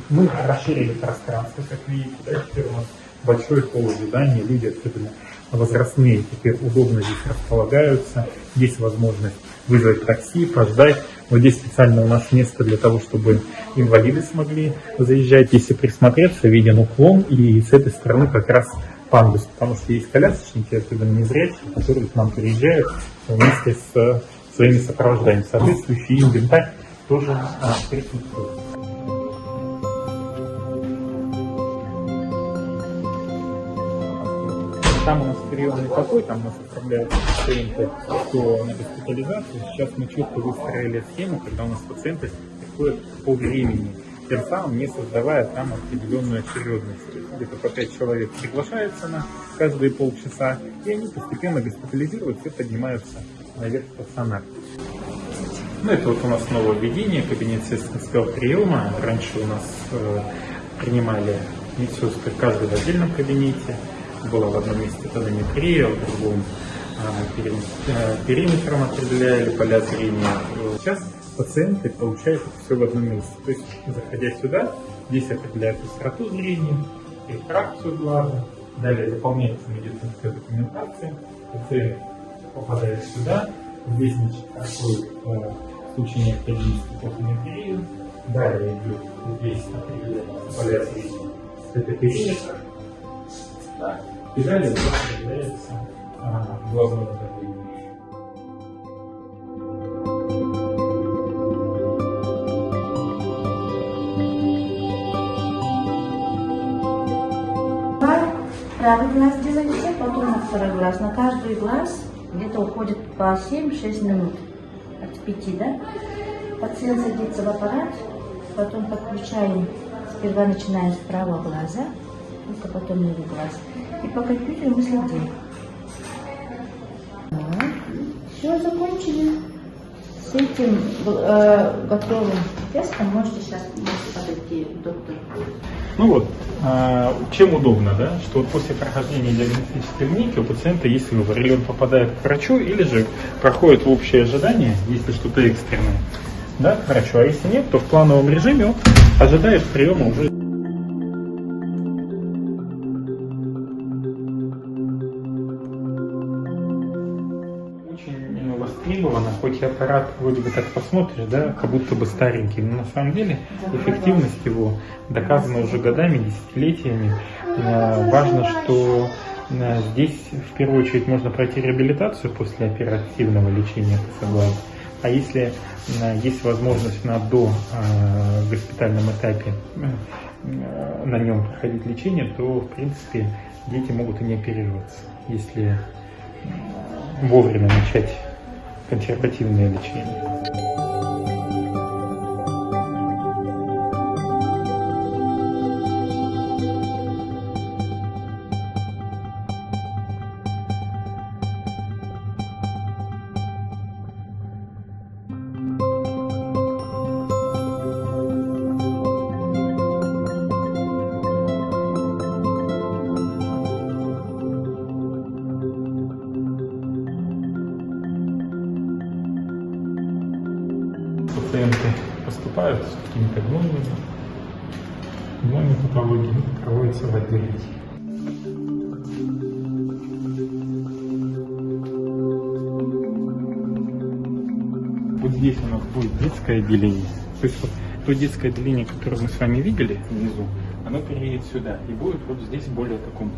Мы расширили пространство, как видите, да, теперь у нас большой холл ожидания, люди, особенно возрастные, теперь удобно здесь располагаются, есть возможность вызвать такси, пождать. Вот здесь специально у нас место для того, чтобы инвалиды смогли заезжать. Если присмотреться, виден уклон, и с этой стороны как раз пандус, потому что есть колясочники, особенно незрячие, которые к нам приезжают вместе с своими сопровождаемыми. Соответствующий инвентарь тоже присутствует. Там у нас приемный покой, там у нас оставляют пациенты, кто на госпитализацию. Сейчас мы четко выстроили схему, когда у нас пациенты приходят по времени, тем самым не создавая там определенную очередность. Где-то по 5 человек приглашается на каждые полчаса, и они постепенно госпитализируются и поднимаются наверх в стационар. Ну, это вот у нас нововведение, кабинет сестринского приема. Раньше у нас принимали медсестры каждый в отдельном кабинете. Была в одном месте тодометрия, в другом периметром определяли поля зрения. Сейчас пациенты получают это все в одном месте. То есть, заходя сюда, здесь определяют остроту зрения, рефракцию глаза, далее заполняется медицинская документация, пациент попадает сюда, здесь проходит в случае необходимости тодометрию, далее идет здесь определяется поля зрения, это периметр. Да. И далее определяется главное давление. Правый глаз делается, потом на второй глаз. На каждый глаз где-то уходит по 7-6 минут. От 5, да? Пациент садится в аппарат, потом подключаем, сперва начинаем с правого глаза, только потом левый глаз. И по компьютеру мы следим. Все, закончили. С этим готовым тестом можете сейчас подойти к доктору. Ну вот, чем удобно, да, что вот после прохождения диагностической линейки у пациента есть выбор, или он попадает к врачу, или же проходит в общее ожидание, если что-то экстренное, да, к врачу, а если нет, то в плановом режиме он ожидает приема уже. Востребовано, хоть и аппарат вроде бы так посмотришь, да, как будто бы старенький, но на самом деле эффективность его доказана уже годами, десятилетиями. Важно, что здесь в первую очередь можно пройти реабилитацию после оперативного лечения КС-глаза, а если есть возможность на госпитальном этапе на нем проходить лечение, то в принципе дети могут и не оперироваться, если вовремя начать консервативное лечение. Пациенты поступают с какими-то гнойными патологиями, проводятся в отделении. Вот здесь у нас будет детское отделение. То есть вот то детское отделение, которое мы с вами видели внизу, оно переедет сюда и будет вот здесь в более таком,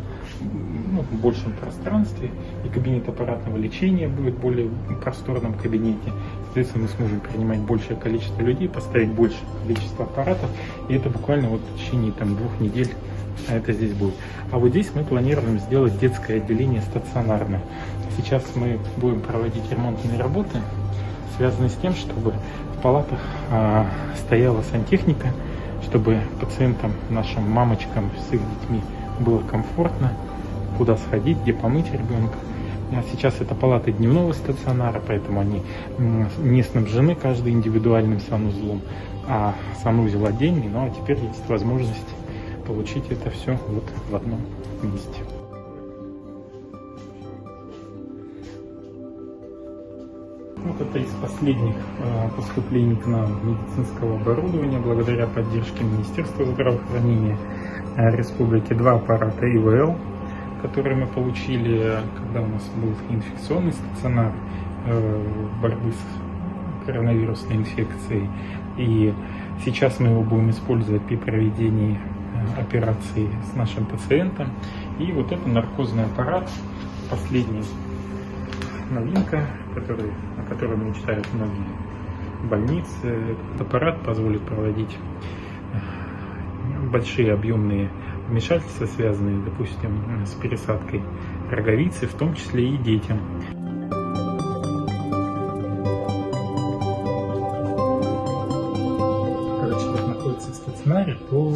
большем пространстве, и кабинет аппаратного лечения будет в более просторном кабинете. Соответственно, мы сможем принимать большее количество людей, поставить большее количество аппаратов, и это буквально вот в течение 2 недель это здесь будет. А вот здесь мы планируем сделать детское отделение стационарное. Сейчас мы будем проводить ремонтные работы, связанные с тем, чтобы в палатах стояла сантехника, чтобы пациентам, нашим мамочкам с их детьми было комфортно, куда сходить, где помыть ребенка. Сейчас это палаты дневного стационара, поэтому они не снабжены каждый индивидуальным санузлом, а санузел отдельный. Ну а теперь есть возможность получить это все вот в одном месте. Вот это из последних поступлений к нам медицинского оборудования благодаря поддержке Министерства здравоохранения Республики. 2 аппарата ИВЛ, которые мы получили, когда у нас был инфекционный стационар борьбы с коронавирусной инфекцией. И сейчас мы его будем использовать при проведении операции с нашим пациентом. И вот это наркозный аппарат, последний новинка, о которой мечтают многие больницы. Этот аппарат позволит проводить большие объемные вмешательства, связанные, допустим, с пересадкой роговицы, в том числе и детям. Когда человек находится в стационаре, то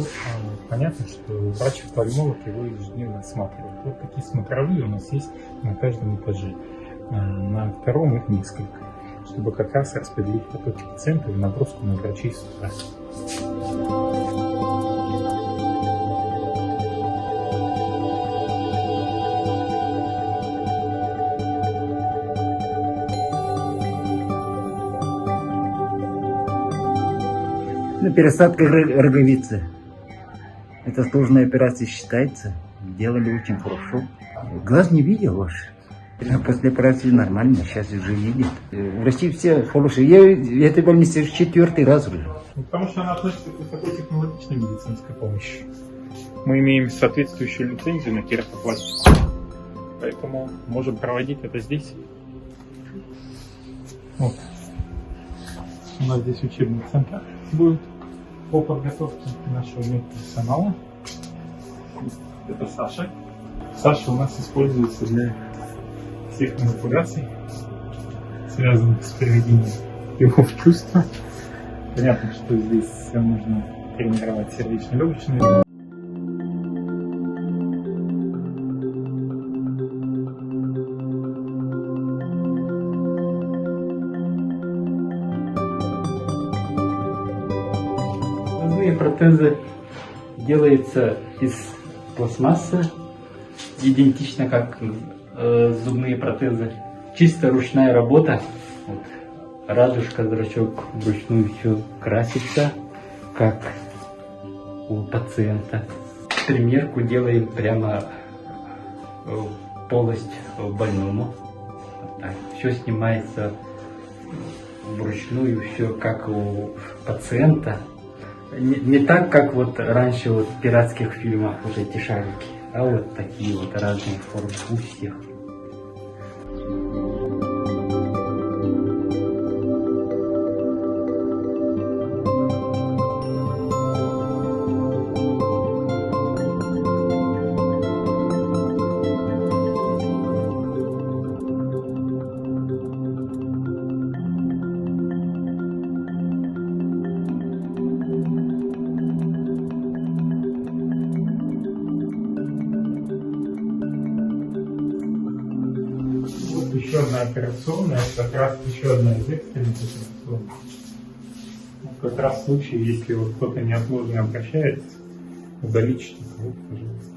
понятно, что врач-офтальмолог его ежедневно осматривает. Вот такие смотровые у нас есть на каждом этаже. На втором их несколько, чтобы как раз распределить потоки пациентов и нагрузку на врачей с утра. Пересадка роговицы. Это сложная операция считается. Делали очень хорошо. Глаз не видел ваш. После операции нормально, сейчас уже видит. В России все хорошие. Я в этой больнице 4-й раз уже. Потому что она относится к высокотехнологичной медицинской помощи. Мы имеем соответствующую лицензию на кератопластику, поэтому можем проводить это здесь. Вот. У нас здесь учебный центр будет по подготовке нашего медперсонала. Это Саша. Саша у нас используется для всех манипуляций, связанных с приведением его в чувство. Понятно, что здесь нужно тренировать сердечно-легочные. Зубные протезы делаются из пластмассы, идентично как зубные протезы. Чисто ручная работа. Вот. Радужка, зрачок вручную все красится, как у пациента. Примерку делаем прямо полость больному. Вот так. Все снимается вручную, все как у пациента. Не так, как вот раньше вот в пиратских фильмах вот эти шарики, а вот такие вот разные формы у всех. Еще одна операционная, как раз еще одна из экстренных операционных. Как раз в случае, если вот кто-то неотложно обращается, удалить что-то, вот, пожалуйста.